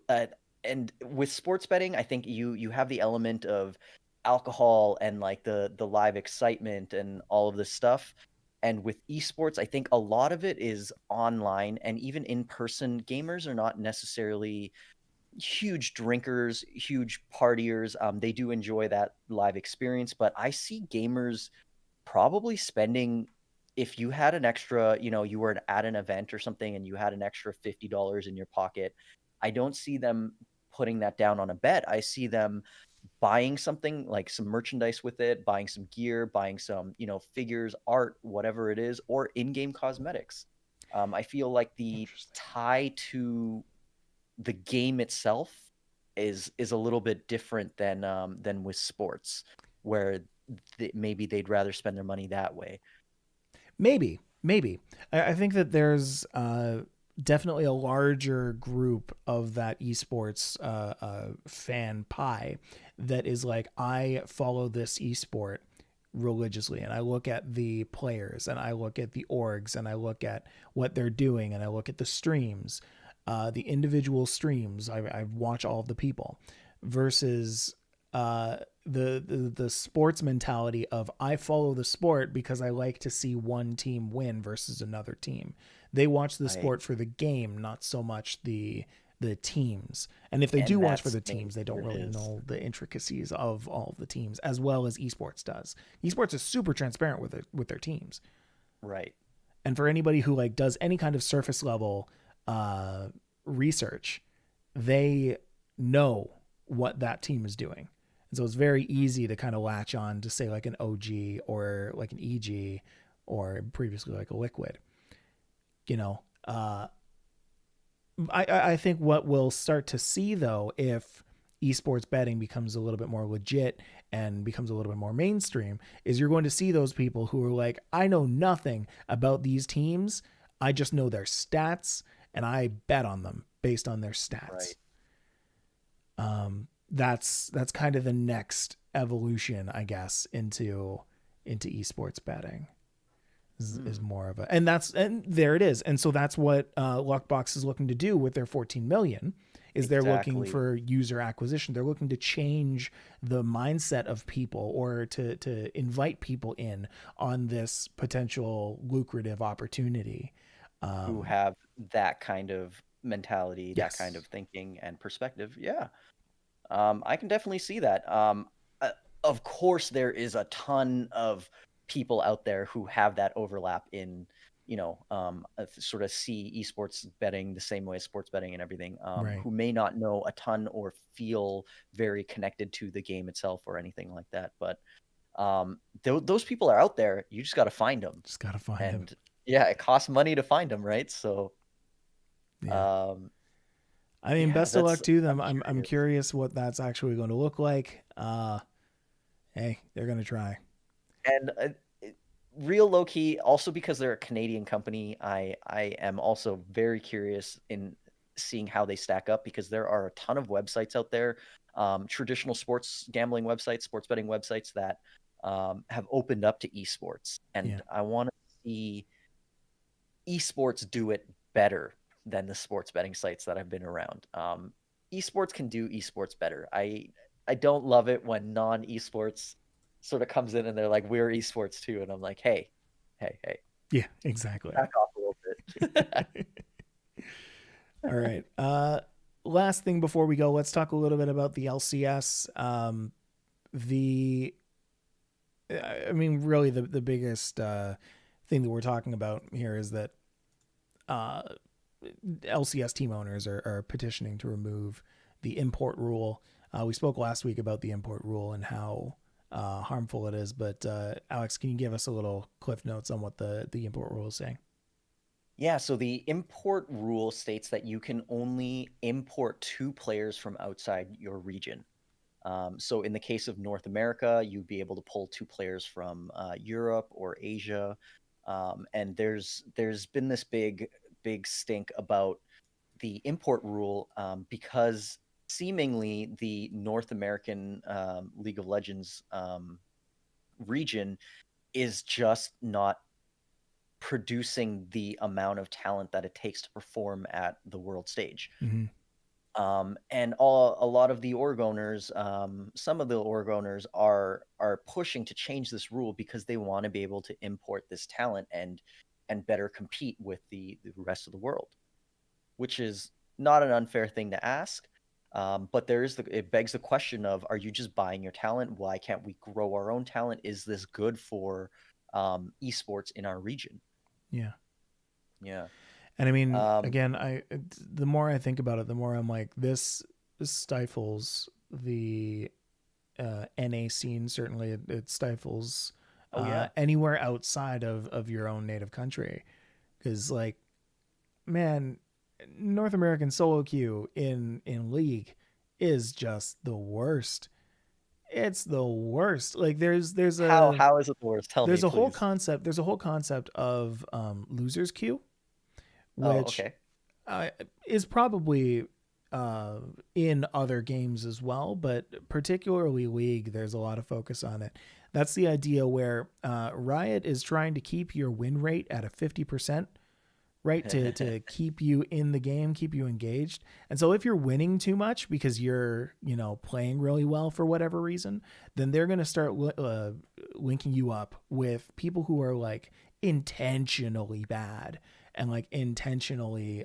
uh, and with sports betting, I think you have the element of alcohol and like the live excitement and all of this stuff. And with esports, I think a lot of it is online, and even in person. Gamers are not necessarily huge drinkers, huge partiers. They do enjoy that live experience, but I see gamers probably spending, if you had an extra, you were at an event or something and you had an extra $50 in your pocket, I don't see them putting that down on a bet. I see them buying something like some merchandise with it, buying some gear, buying some, figures, art, whatever it is, or in-game cosmetics. I feel like the Interesting. tie to the game itself is a little bit different than with sports, where maybe they'd rather spend their money that way. Maybe. I think that there's definitely a larger group of that esports fan pie that is like, I follow this esport religiously, and I look at the players, and I look at the orgs, and I look at what they're doing, and I look at the streams, the individual streams. I watch all of the people versus uh, the sports mentality of, I follow the sport because I like to see one team win versus another team. They watch the I sport for the game, not so much the teams. And if they do and watch for that's the maybe teams, they don't what it really is. know the intricacies of all of the teams as well as esports does. Esports is super transparent with their teams. Right. And for anybody who like does any kind of surface level research, they know what that team is doing. And so it's very easy to kind of latch on to say like an OG or like an EG or previously like a Liquid. You know, I think what we'll start to see though, if esports betting becomes a little bit more legit and becomes a little bit more mainstream, is you're going to see those people who are like, I know nothing about these teams. I just know their stats and I bet on them based on their stats. Right. That's kind of the next evolution, I guess, into esports betting. Is Mm, more of a, and there it is. And so that's what Luckbox is looking to do with their 14 million, is they're looking exactly. for user acquisition. They're looking to change the mindset of people, or to invite people in on this potential lucrative opportunity. Who Um, have that kind of mentality, that kind yes. of thinking and perspective. Yeah. I can definitely see that. Uh, of course, there is a ton of people out there who have that overlap in, sort of see esports betting the same way as sports betting and everything, Right. who may not know a ton or feel very connected to the game itself or anything like that. But those people are out there. You just got to find them. Just got to find them. And yeah, it costs money to find them, right? So, Yeah. um, I mean, yeah, best of luck to them. I'm I'm curious. curious what that's actually going to look like. Hey, they're going to try. And real low key, also because they're a Canadian company, I am also very curious in seeing how they stack up, because there are a ton of websites out there, traditional sports gambling websites, sports betting websites that have opened up to esports, Yeah. and I want to see esports do it better than the sports betting sites that have been around. Esports can do esports better. I don't love it when non esports sort of comes in and they're like, we're esports too, and I'm like, hey, hey, Yeah, exactly. back off a little bit. All right. Last thing before we go, let's talk a little bit about the LCS. The, I mean, really, the biggest thing that we're talking about here is that uh, LCS team owners are petitioning to remove the import rule. We spoke last week about the import rule and how harmful it is. But Alex, can you give us a little cliff notes on what the import rule is saying? Yeah, so the import rule states that you can only import two players from outside your region. So in the case of North America, you'd be able to pull two players from Europe or Asia. And there's been this big stink about the import rule, because seemingly the North American League of Legends region is just not producing the amount of talent that it takes to perform at the world stage. Mm-hmm. And a lot of the org owners, some of the org owners are pushing to change this rule because they want to be able to import this talent and better compete with the rest of the world, which is not an unfair thing to ask. But it begs the question of, are you just buying your talent? Why can't we grow our own talent? Is this good for esports in our region? Yeah. Yeah. And I mean, Um, again, the more I think about it, the more I'm like, this stifles the NA scene. Certainly, it stifles oh yeah. anywhere outside of your own native country. Because, like, man, North American solo queue in League is just the worst. It's the worst. Like, How is it the worst? Tell me, there's a whole please. concept. There's a whole concept of losers queue, Oh, which okay. is probably in other games as well, but particularly League, there's a lot of focus on it. That's the idea where Riot is trying to keep your win rate at a 50%, right? To keep you in the game, keep you engaged. And so if you're winning too much because you're, playing really well for whatever reason, then they're going to start linking you up with people who are like intentionally bad and like intentionally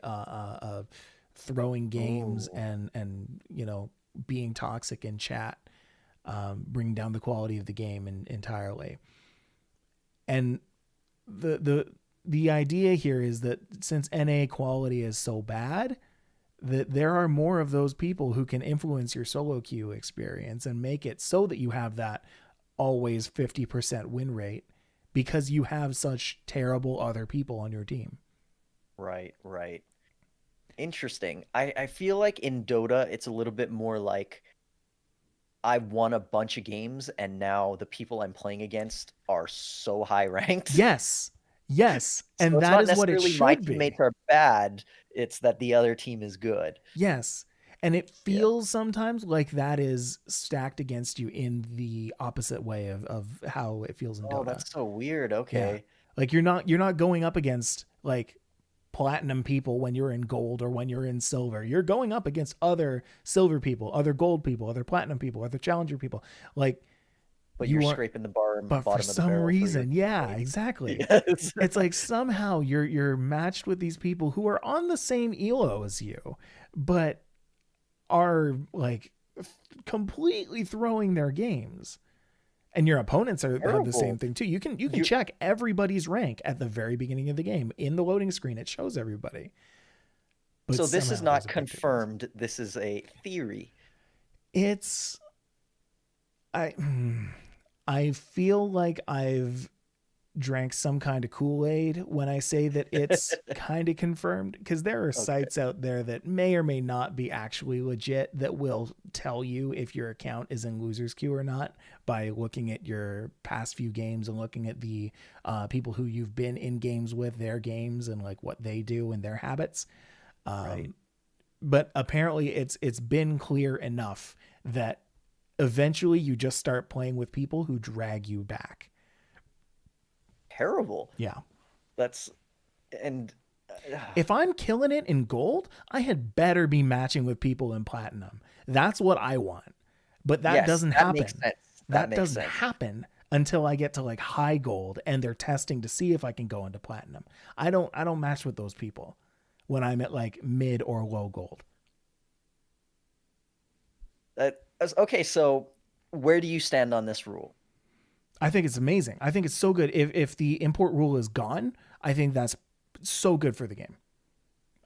throwing games Ooh. and being toxic in chat, bringing down the quality of the game entirely. And the idea here is that since NA quality is so bad, that there are more of those people who can influence your solo queue experience and make it so that you have that always 50% win rate because you have such terrible other people on your team. Right, right. Interesting. I feel like in Dota, it's a little bit more like I won a bunch of games and now the people I'm playing against are so high ranked. Yes. Yes. So And it's that not is what it necessarily my should teammates be. are bad, it's that the other team is good. Yes. And it Yeah. feels sometimes like that is stacked against you in the opposite way of how it feels in Oh, Dota. that's so weird. Yeah. Okay. Like you're not going up against like platinum people when you're in gold or when you're in silver. You're going up against other silver people, other gold people, other platinum people, other challenger people. Like But you're you are, scraping the but for bottom of the some barrel for your reason, yeah, teammates. exactly. Yes. It's like somehow you're matched with these people who are on the same elo as you, but are like completely throwing their games. And your opponents have the same Terrible. thing too. You can You check everybody's rank at the very beginning of the game in the loading screen. It shows everybody, but So this is somehow there's not a big difference. confirmed. This is a theory. It's I I feel like I've drank some kind of Kool-Aid when I say that it's kind of confirmed, because there are Okay. sites out there that may or may not be actually legit that will tell you if your account is in losers queue or not by looking at your past few games and looking at the people who you've been in games with, their games and like what they do and their habits. Right. But apparently it's been clear enough that eventually you just start playing with people who drag you back. Terrible. Yeah. That's and If I'm killing it in gold, I had better be matching with people in platinum. That's what I want. But that yes, doesn't that makes happen. sense. That That makes doesn't sense. happen until I get to like high gold and they're testing to see if I can go into platinum. I don't match with those people when I'm at like mid or low gold. Okay, so where do you stand on this rule? I think it's amazing. I think it's so good. If the import rule is gone, I think that's so good for the game.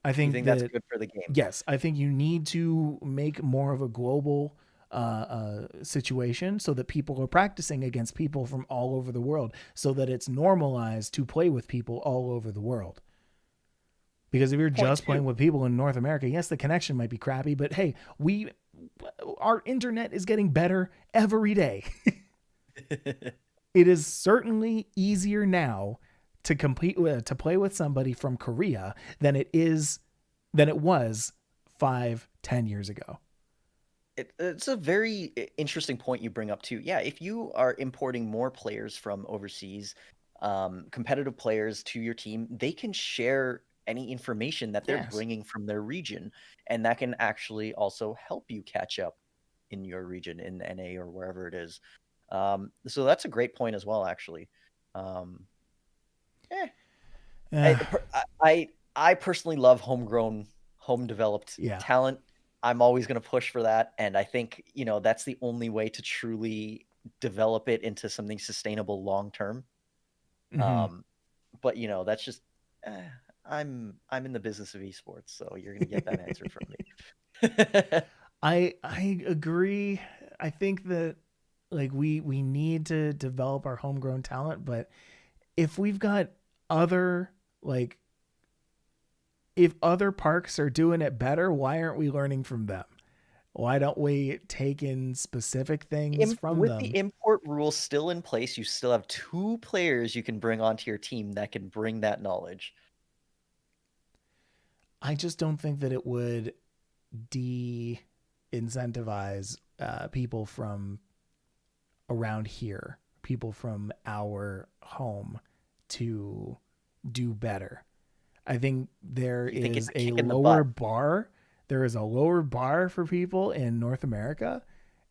I You think think that's that good for the game? yes, I think you need to make more of a global situation so that people are practicing against people from all over the world, so that it's normalized to play with people all over the world. Because if you're Point just playing two. with people in North America, yes, the connection might be crappy, but hey, our internet is getting better every day. It is certainly easier now to compete to play with somebody from Korea than it was 5-10 years ago. It's a very interesting point you bring up too. Yeah, if you are importing more players from overseas, competitive players to your team, they can share any information that they're Yes. bringing from their region, and that can actually also help you catch up in your region in NA or wherever it is. So that's a great point as well, actually. Um, eh, I, Uh, per- I personally love homegrown, home developed yeah. talent. I'm always going to push for that, and I think that's the only way to truly develop it into something sustainable long term. Hmm. Um, but that's just eh, I'm in the business of esports, so you're going to get that answer from me. I agree. I think that like we need to develop our homegrown talent, but if we've got other like if other parks are doing it better, why aren't we learning from them? Why don't we take in specific things from With the them? import rule still in place, you still have two players you can bring onto your team that can bring that knowledge. I just don't think that it would de-incentivize people from around here, people from our home, to do better. I think there You think it's is a a kick in the lower butt? bar. There is a lower bar for people in North America,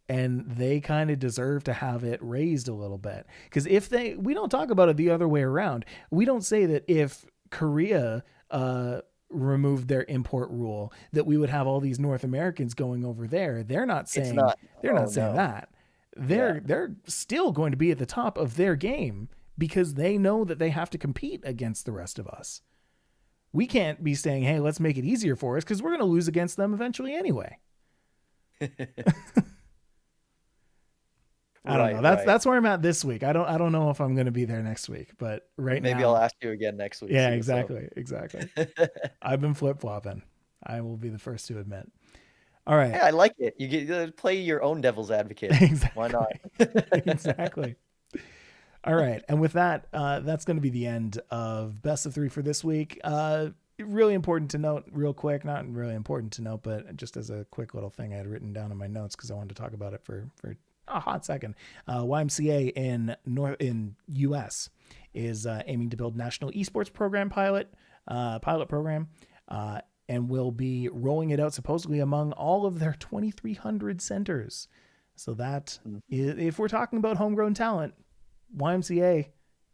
and they kind of deserve to have it raised a little bit. Because we don't talk about it the other way around. We don't say that if Korea removed their import rule, that we would have all these North Americans going over there. It's not. They're Oh not saying no. that. Yeah. They're still going to be at the top of their game because they know that they have to compete against the rest of us. We can't be saying, "Hey, let's make it easier for us," because we're going to lose against them eventually anyway. I don't know. Right, right. That's where I'm at this week. I don't know if I'm going to be there next week, but right Maybe I'll now, ask you again next week. yeah, See what's up. exactly. I've been flip flopping. I will be the first to admit. All Hey, right, I like it. You get to play your own devil's advocate. Why not? exactly, exactly. All right, and with that, that's going to be the end of best of three for this week. Really important to note, real quick, not really important to note, but just as a quick little thing I had written down in my notes because I wanted to talk about it for a hot second. YMCA in US is aiming to build national esports program pilot program, and will be rolling it out supposedly among all of their 2,300 centers. So that if we're talking about homegrown talent, YMCA,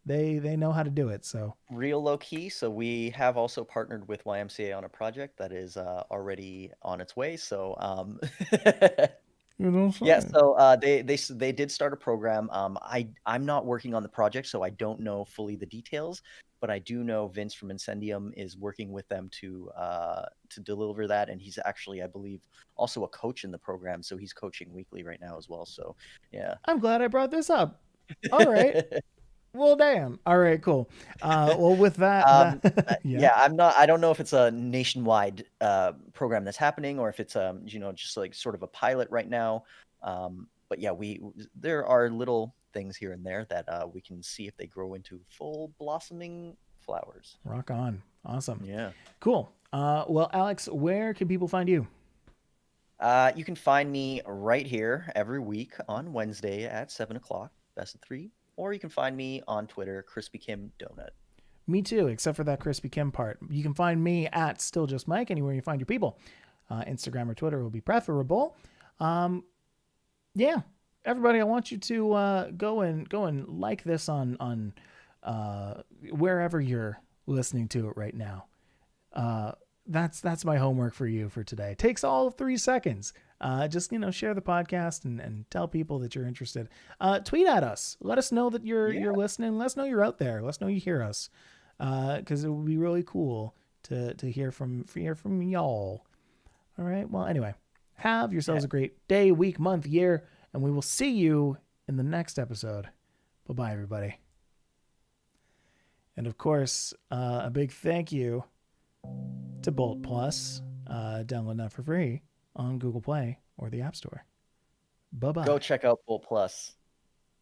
they know how to do it. So Real low key. So we have also partnered with YMCA on a project that is already on its way. So you know, yeah, so they did start a program. I'm not working on the project, so I don't know fully the details, but I do know Vince from Incendium is working with them to deliver that, and he's actually, I believe, also a coach in the program, so he's coaching weekly right now as well. So yeah. I'm glad I brought this up. All right. Well, damn. All right, cool. Well, with yeah. Yeah, I don't know if it's a nationwide program that's happening or if it's just like sort of a pilot right now. But yeah, there are little things here and there that we can see if they grow into full blossoming flowers. Rock on. Awesome. Yeah. Cool. Well, Alex, where can people find you? You can find me right here every week on Wednesday at 7 o'clock, best of three, or you can find me on Twitter, Crispy Kim Donut. Me too, except for that Crispy Kim part. You can find me at Still Just Mike anywhere you find your people. Instagram or Twitter will be preferable. Yeah, everybody, I want you to go and like this on wherever you're listening to it right now. That's my homework for you for today. It takes all of 3 seconds. Just share the podcast and tell people that you're interested. Tweet at us. Let us know that you're listening. Let us know you're out there. Let us know you hear us. Because it would be really cool to hear from y'all. All right. Well, anyway, have yourselves a great day, week, month, year, and we will see you in the next episode. Bye-bye, everybody. And of course, a big thank you to Bolt Plus. Download that for free on Google Play or the App Store. Bye-bye. Go check out Bolt Plus.